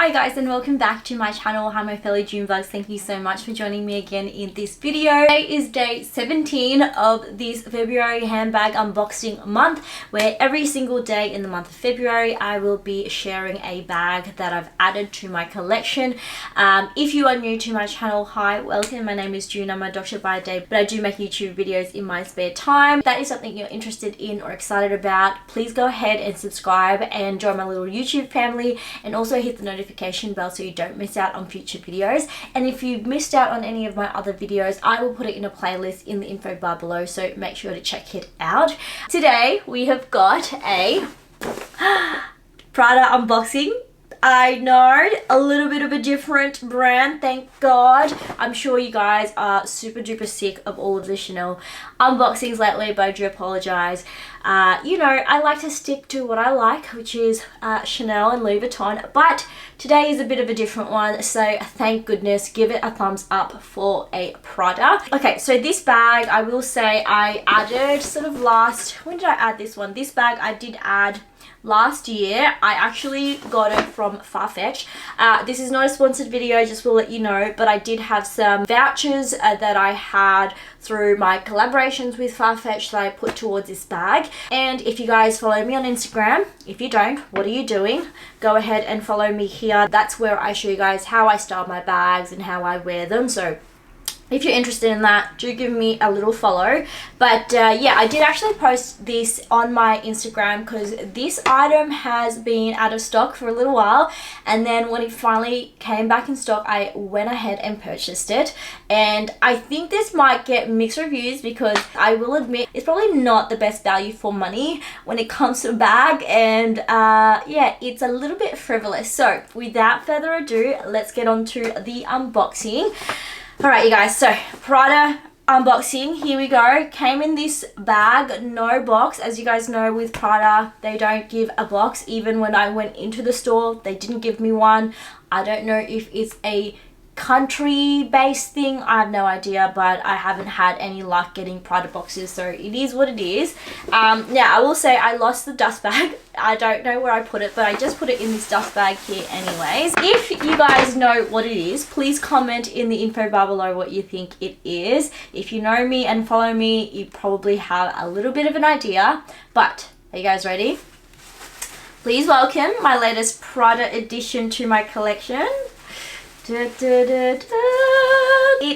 Hi guys, and welcome back to my channel. Hi my fellow June bugs, thank you so much for joining me again in this video. Today is day 17 of this February handbag unboxing month, where every single day in the month of February I will be sharing a bag that I've added to my collection. If you are new to my channel, hi, welcome. My name is June. I'm a doctor by day, but I do make YouTube videos in my spare time. If that is something you're interested in or excited about, please go ahead and subscribe and join my little YouTube family, and also hit the notification bell so you don't miss out on future videos. And if you've missed out on any of my other videos, I will put it in a playlist in the info bar below, so make sure to check it out. Today we have got a Prada unboxing. I know, a little bit of a different brand, thank God. I'm sure you guys are super duper sick of all of the Chanel unboxings lately, but I do apologize. You know, I like to stick to what I like, which is Chanel and Louis Vuitton, but today is a bit of a different one, so thank goodness. Give it a thumbs up for a Prada. Okay, so this bag, I will say I added sort of when did I add this one? This bag I did add last year. I actually got it from Farfetch. This is not a sponsored video, just will let you know, but I did have some vouchers that I had through my collaborations with Farfetch that I put towards this bag. And if you guys follow me on Instagram, if you don't, what are you doing? Go ahead and follow me here. That's where I show you guys how I style my bags and how I wear them. So if you're interested in that, do give me a little follow. But yeah, I did actually post this on my Instagram because this item has been out of stock for a little while, and then when it finally came back in stock, I went ahead and purchased it. And I think this might get mixed reviews because I will admit it's probably not the best value for money when it comes to a bag, and yeah, it's a little bit frivolous. So without further ado, let's get on to the unboxing. Alright you guys, so Prada unboxing, here we go. Came in this bag, no box. As you guys know, with Prada, they don't give a box. Even when I went into the store, they didn't give me one. I don't know if it's a country-based thing, I have no idea, but I haven't had any luck getting Prada boxes, so it is what it is. Now, I will say I lost the dust bag. I don't know where I put it, but I just put it in this dust bag here anyways. If you guys know what it is, please comment in the info bar below what you think it is. If you know me and follow me, you probably have a little bit of an idea, but are you guys ready? Please welcome my latest Prada addition to my collection. It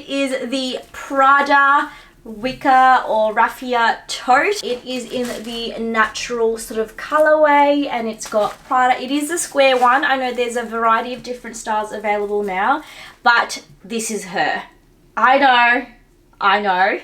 is the Prada wicker or raffia tote. It is in the natural sort of colorway, and it's got Prada. It is the square one. I know there's a variety of different styles available now, but this is her. I know.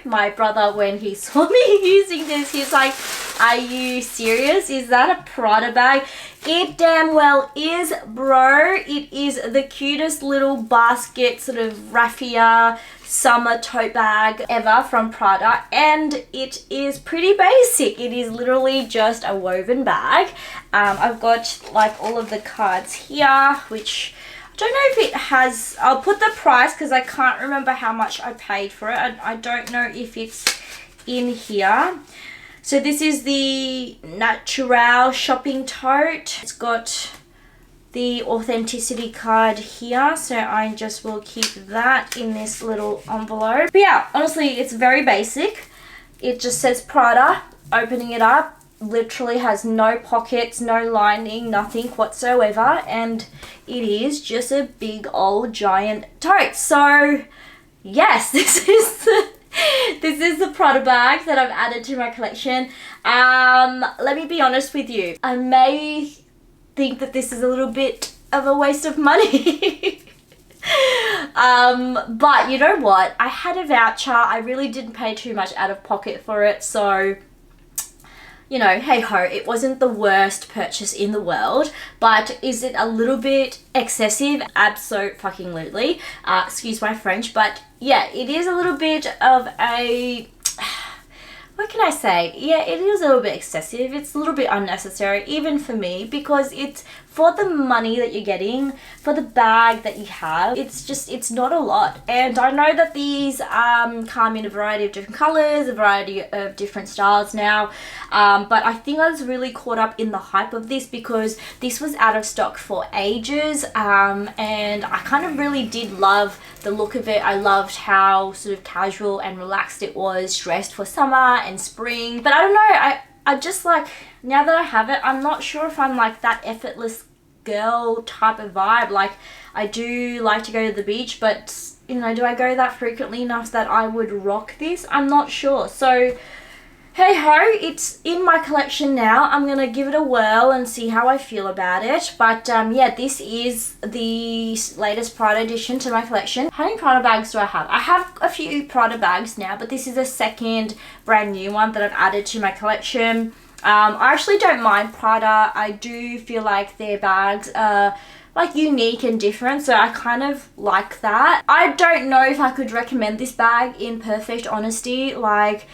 My brother, when he saw me using this, he's like, are you serious? Is that a Prada bag? It damn well is, bro. It is the cutest little basket sort of raffia summer tote bag ever from Prada, and it is pretty basic. It is literally just a woven bag. I've got like all of the cards here, which I don't know if it has, I'll put the price because I can't remember how much I paid for it. I don't know if it's in here. So this is the Natural shopping tote. It's got the authenticity card here, so I just will keep that in this little envelope. But yeah, honestly, it's very basic. It just says Prada. Opening it up, literally has no pockets, no lining, nothing whatsoever, and it is just a big old giant tote. So yes, this is the Prada bag that I've added to my collection. Let me be honest with you. I may think that this is a little bit of a waste of money. But you know what? I had a voucher. I really didn't pay too much out of pocket for it. So, you know, hey ho, it wasn't the worst purchase in the world, but is it a little bit excessive? Abso-fucking-lutely. Excuse my French, but yeah, it is a little bit of a, what can I say? Yeah, it is a little bit excessive. It's a little bit unnecessary, even for me, because it's for the money that you're getting, for the bag that you have, it's not a lot. And I know that these come in a variety of different colors, a variety of different styles now, but I think I was really caught up in the hype of this because this was out of stock for ages, and I kind of really did love the look of it. I loved how sort of casual and relaxed it was, dressed for summer and spring. But I don't know, I just like, now that I have it, I'm not sure if I'm like that effortless girl type of vibe. Like, I do like to go to the beach, but you know, do I go that frequently enough that I would rock this? I'm not sure. So hey ho, it's in my collection now. I'm gonna give it a whirl and see how I feel about it. But yeah, this is the latest Prada addition to my collection. How many Prada bags do I have? I have a few Prada bags now, but this is a second brand new one that I've added to my collection. I actually don't mind Prada. I do feel like their bags are like unique and different, so I kind of like that. I don't know if I could recommend this bag, in perfect honesty. Like,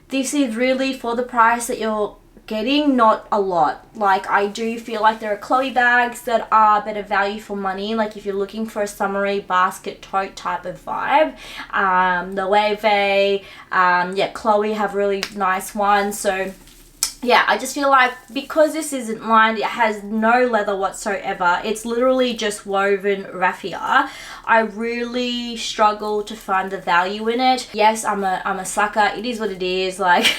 this is really, for the price that you're getting, not a lot. Like, I do feel like there are Chloe bags that are better value for money. Like, if you're looking for a summery basket tote type of vibe, the Wave, yeah, Chloe have really nice ones. So yeah, I just feel like because this isn't lined, it has no leather whatsoever, it's literally just woven raffia, I really struggle to find the value in it. Yes, I'm a sucker, it is what it is. Like,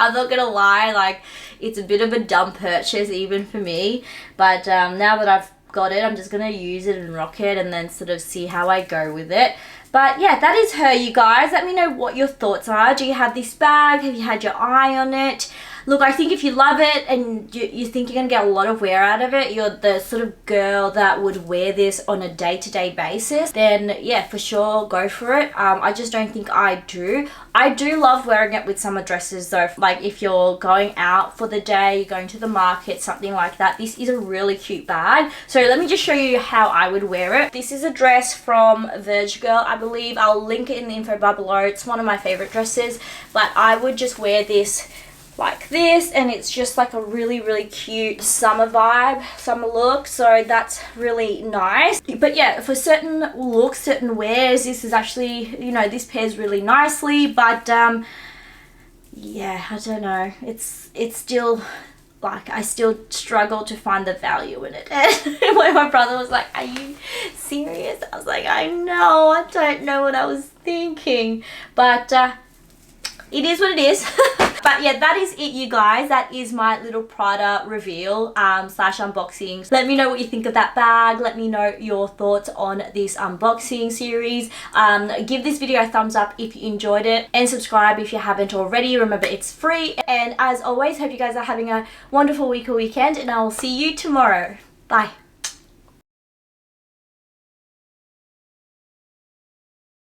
I'm not gonna lie, like, it's a bit of a dumb purchase even for me, but now that I've got it, I'm just gonna use it and rock it and then sort of see how I go with it. But yeah, that is her, you guys. Let me know what your thoughts are. Do you have this bag? Have you had your eye on it? Look, I think if you love it and you think you're going to get a lot of wear out of it, you're the sort of girl that would wear this on a day-to-day basis, then yeah, for sure, go for it. I just don't think I do. I do love wearing it with summer dresses though. Like, if you're going out for the day, you're going to the market, something like that, this is a really cute bag. So let me just show you how I would wear it. This is a dress from Verge Girl, I believe. I'll link it in the info bar below. It's one of my favorite dresses, but I would just wear this like this, and it's just like a really, really cute summer vibe, summer look, so that's really nice. But yeah, for certain looks, certain wears, this is actually, you know, this pairs really nicely. But yeah, I don't know, it's still like, I still struggle to find the value in it. And when my brother was like, are you serious? I was like, I know, I don't know what I was thinking, but it is what it is. But yeah, that is it, you guys. That is my little Prada reveal slash unboxing. Let me know what you think of that bag. Let me know your thoughts on this unboxing series. Give this video a thumbs up if you enjoyed it, and subscribe if you haven't already. Remember, it's free. And as always, hope you guys are having a wonderful week or weekend, and I will see you tomorrow. Bye.